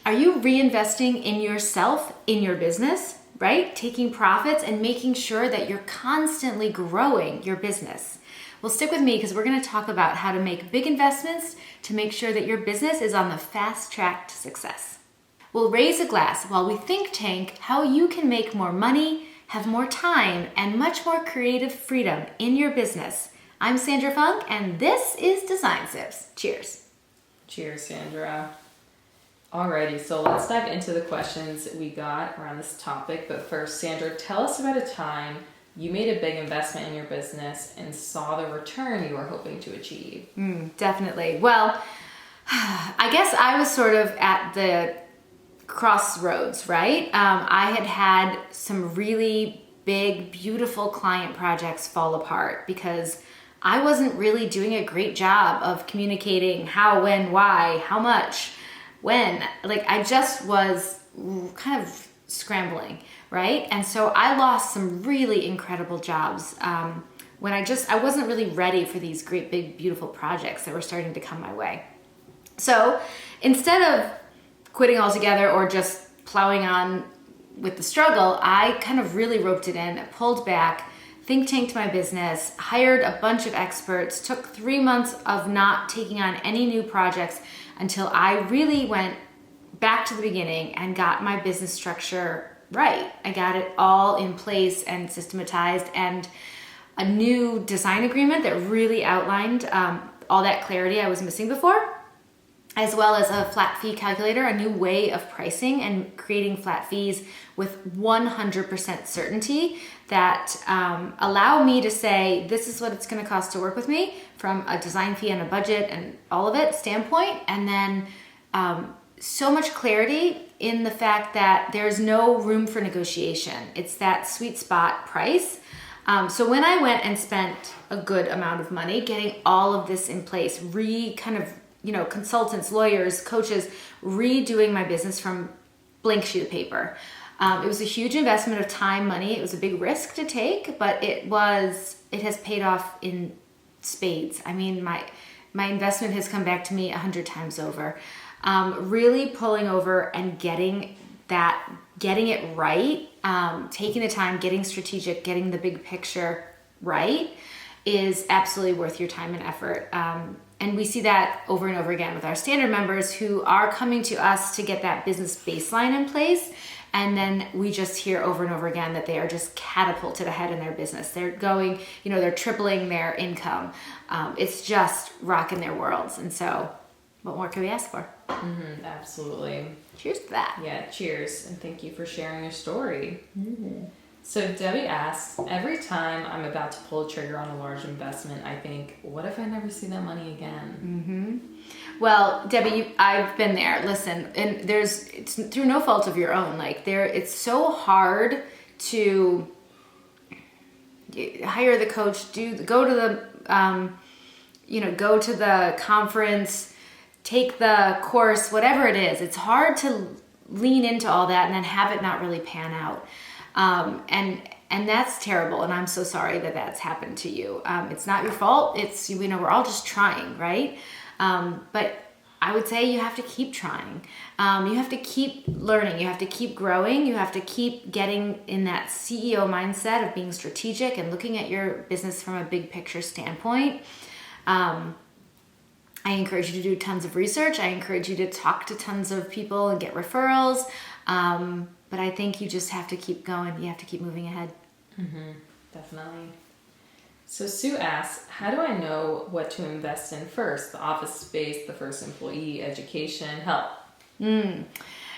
Are you reinvesting in yourself, in your business, right? Taking profits and making sure that you're constantly growing your business. Well, stick with me because we're going to talk about how to make big investments to make sure that your business is on the fast track to success. We'll raise a glass while we think tank how you can make more money, have more time, and much more creative freedom in your business. I'm Sandra Funk, and this is Design Sips. Cheers. Cheers, Sandra. Alrighty, so let's dive into the questions we got around this topic. But first, Sandra, tell us about a time you made a big investment in your business and saw the return you were hoping to achieve. Definitely. Well, I guess I was sort of at the crossroads, right? I had some really big, beautiful client projects fall apart because I wasn't really doing a great job of communicating how, when, why, how much, when. Like, I just was kind of scrambling, right? And so I lost some really incredible jobs when I wasn't really ready for these great, big, beautiful projects that were starting to come my way. So instead of quitting altogether or just plowing on with the struggle, I kind of really roped it in, pulled back, think tanked my business, hired a bunch of experts, took 3 months of not taking on any new projects until I really went back to the beginning and got my business structure right. I got it all in place and systematized, and a new design agreement that really outlined all that clarity I was missing before, as well as a flat fee calculator, a new way of pricing and creating flat fees with 100% certainty that allow me to say, this is what it's gonna cost to work with me from a design fee and a budget and all of it standpoint. And then so much clarity in the fact that there's no room for negotiation. It's that sweet spot price. So when I went and spent a good amount of money getting all of this in place, consultants, lawyers, coaches, redoing my business from blank sheet of paper. It was a huge investment of time, money. It was a big risk to take, but it has paid off in spades. I mean, my investment has come back to me 100 times over. Really pulling over and getting it right, taking the time, getting strategic, getting the big picture right is absolutely worth your time and effort. And we see that over and over again with our standard members who are coming to us to get that business baseline in place. And then we just hear over and over again that they are just catapulted ahead in their business. They're going, they're tripling their income. It's just rocking their worlds. And so what more can we ask for? Mm-hmm, absolutely. Cheers to that. Yeah, cheers. And thank you for sharing your story. Mm-hmm. So Debbie asks, every time I'm about to pull a trigger on a large investment, I think, what if I never see that money again? Mm-hmm. Well, Debbie, I've been there. Listen, and it's through no fault of your own. It's so hard to hire the coach, go to the conference, take the course, whatever it is. It's hard to lean into all that and then have it not really pan out. And that's terrible. And I'm so sorry that that's happened to you. It's not your fault. It's, we're all just trying, right? But I would say you have to keep trying. You have to keep learning. You have to keep growing. You have to keep getting in that CEO mindset of being strategic and looking at your business from a big picture standpoint. I encourage you to do tons of research. I encourage you to talk to tons of people and get referrals. But I think you just have to keep going. You have to keep moving ahead. Mm-hmm, definitely. So Sue asks, how do I know what to invest in first? The office space, the first employee, education, help?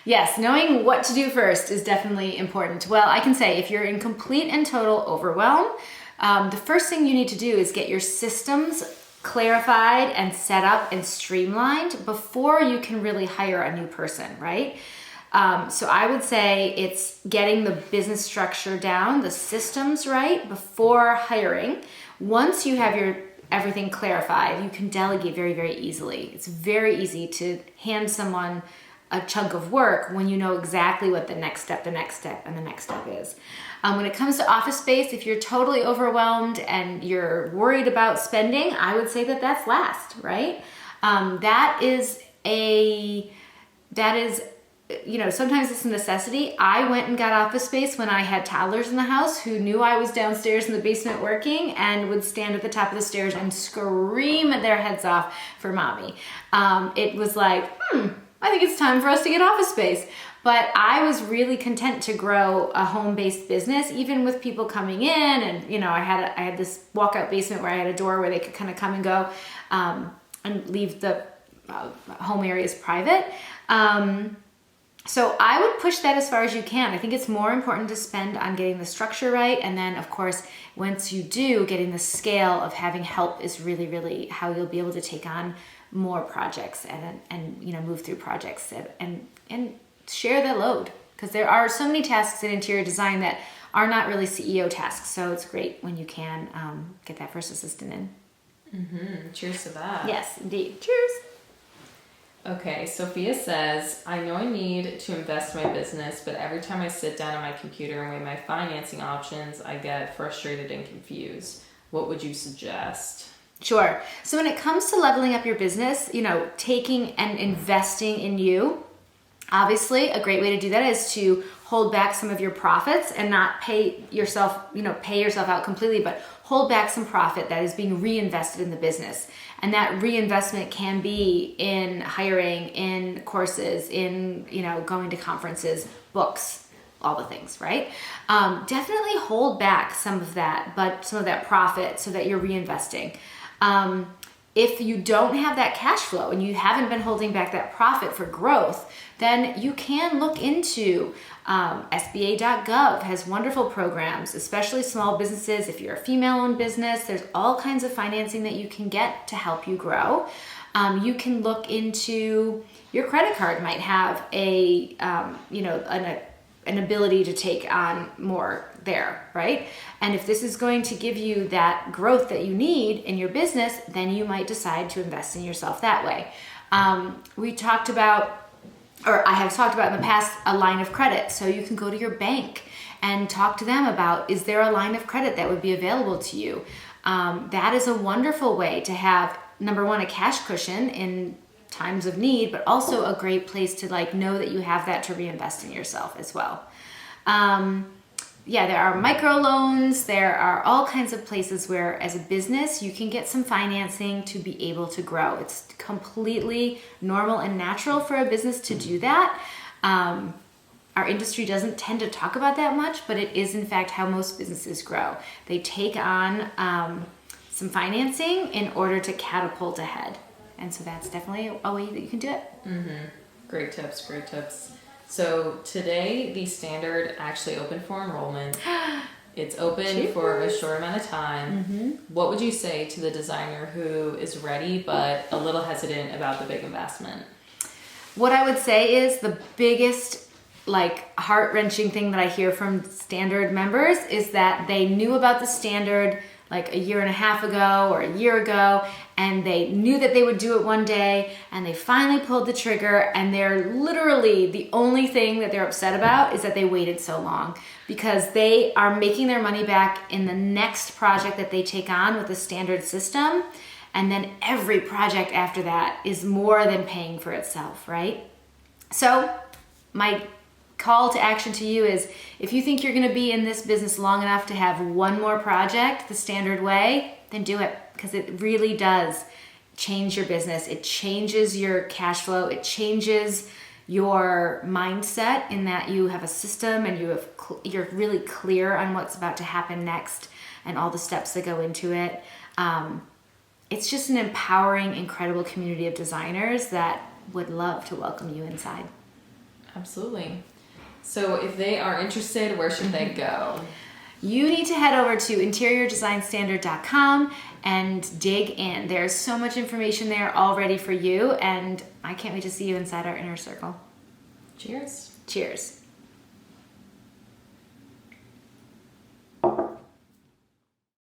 Yes, knowing what to do first is definitely important. Well, I can say if you're in complete and total overwhelm, the first thing you need to do is get your systems clarified and set up and streamlined before you can really hire a new person, right? So I would say it's getting the business structure down, the systems right before hiring. Once you have everything clarified, you can delegate very, very easily. It's very easy to hand someone a chunk of work when you know exactly what the next step is. When it comes to office space, if you're totally overwhelmed and you're worried about spending, I would say that that's last, right? That is sometimes it's a necessity. I went and got office space when I had toddlers in the house who knew I was downstairs in the basement working and would stand at the top of the stairs and scream their heads off for mommy. It was like, I think it's time for us to get office space. But I was really content to grow a home-based business, even with people coming in. And, I had this walkout basement where I had a door where they could kind of come and go and leave the home areas private. So I would push that as far as you can. I think it's more important to spend on getting the structure right. And then, of course, once you do, getting the scale of having help is really, really how you'll be able to take on more projects and move through projects and share the load. Because there are so many tasks in interior design that are not really CEO tasks. So it's great when you can get that first assistant in. Mm-hmm. Cheers to that. Yes, indeed. Cheers. Okay, Sophia says, I know I need to invest in my business, but every time I sit down on my computer and weigh my financing options, I get frustrated and confused. What would you suggest? Sure. So when it comes to leveling up your business, taking and investing in you, obviously a great way to do that is to hold back some of your profits and not pay yourself out completely, but hold back some profit that is being reinvested in the business. And that reinvestment can be in hiring, in courses, in, going to conferences, books, all the things, right? Definitely hold back some of that profit so that you're reinvesting. If you don't have that cash flow and you haven't been holding back that profit for growth, then you can look into SBA.gov has wonderful programs, especially small businesses. If you're a female-owned business, there's all kinds of financing that you can get to help you grow. You can look into your credit card might have an ability to take on more there, right? And if this is going to give you that growth that you need in your business, then you might decide to invest in yourself that way. I have talked about in the past, a line of credit. So you can go to your bank and talk to them about, is there a line of credit that would be available to you? That is a wonderful way to have, number one, a cash cushion in times of need, but also a great place to know that you have that to reinvest in yourself as well. There are microloans. There are all kinds of places where, as a business, you can get some financing to be able to grow. It's completely normal and natural for a business to do that. Our industry doesn't tend to talk about that much, but it is, in fact, how most businesses grow. They take on some financing in order to catapult ahead. And so that's definitely a way that you can do it. Mm-hmm. Great tips. So today, the standard actually opened for enrollment. It's open Cheers. For a short amount of time. Mm-hmm. What would you say to the designer who is ready but a little hesitant about the big investment? What I would say is the biggest heart-wrenching thing that I hear from standard members is that they knew about the standard a year and a half ago or a year ago, and they knew that they would do it one day, and they finally pulled the trigger, and they're literally, the only thing that they're upset about is that they waited so long, because they are making their money back in the next project that they take on with the standard system, and then every project after that is more than paying for itself, right? So my call to action to you is, if you think you're going to be in this business long enough to have one more project the standard way, then do it, because it really does change your business. It changes your cash flow. It changes your mindset in that you have a system and you're really clear on what's about to happen next and all the steps that go into it. It's just an empowering, incredible community of designers that would love to welcome you inside. Absolutely. So if they are interested, where should they go? You need to head over to interiordesignstandard.com and dig in. There's so much information there already for you, and I can't wait to see you inside our inner circle. Cheers. Cheers.